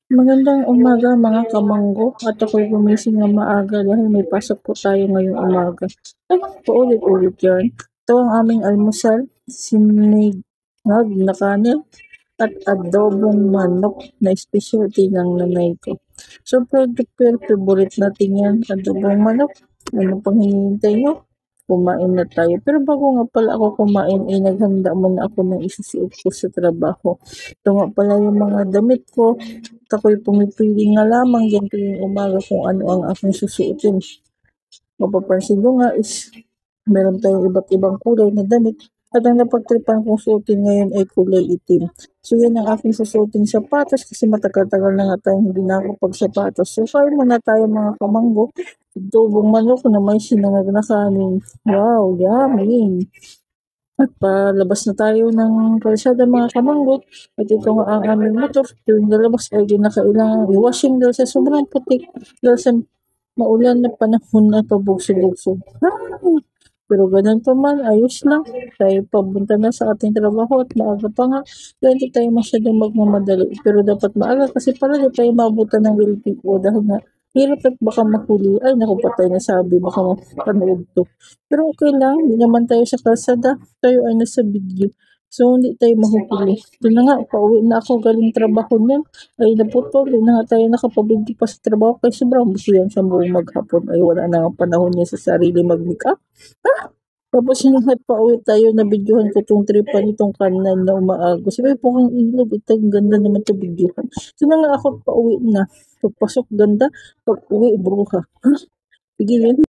Magandang umaga mga kamanggo at ako'y gumising ng maaga dahil may pasok po tayo ngayong umaga. Ay, paulit-ulit yan. Ito ang aming almusal, sinigag na kanin at adobong manok na specialty ng nanay ko. Super duper favorite natin yan, adobong manok. Ano pang hinihintay nyo? Kumain na tayo. Pero bago nga pala ako kumain, ay naghanda muna ako ng isusuot ko sa trabaho. Ito nga pala yung mga damit ko. At ako'y pumipili nga lamang yan tuwing umaga kung ano ang aking susuotin. Mapapansin nyo nga is meron tayong iba't ibang kulay na damit at ang napagtripan kong suotin ngayon ay kulay itim. So yan ang aking susuotin sapatos kasi matagal-tagal na nga tayong hindi nakakapagsapatos. So kain muna tayo mga kamanggo. Adobong manok na may sinangag na kanin. Wow, yummy! At palabas na tayo ng kalsada mga kamanggo. At ito nga ang aming motor. Tuwing lalabas ay di na kailangan i-washing dahil sa sobrang putik. Dahil sa maulan na panahon na pabugso-bugso. Ay! Pero ganun pa man, ayos lang. Tayo papunta na sa ating trabaho at maaga pa nga. Kaya hindi tayo masyadong magmamadali. Pero dapat maaga kasi para di tayo maabutan ng LTO dahil nga hirap at baka mahuli. Ay, naku, patay na sabi. Baka mapanood to. Pero okay lang, hindi naman tayo sa kalsada. Tayo ay nasa video. So, hindi tayo mahuhuli. Ito na nga, pauwi na ako galing trabaho niyan. Ay, naputol. Hindi na nga tayo nakapabinti pa sa trabaho. Kaya sobrang busy yan sa buong maghapon. Ay, wala na nga panahon niya sa sarili mag-make up. Tapos yung pauwi tayo, na videohan ko tong tripan itong kanan na umaagos. Sabi po kang ilog, ito ang ganda naman ito videohan. So na nga ako pauwi na. Pagpasok ganda, pag uwi bruha. Sige yun.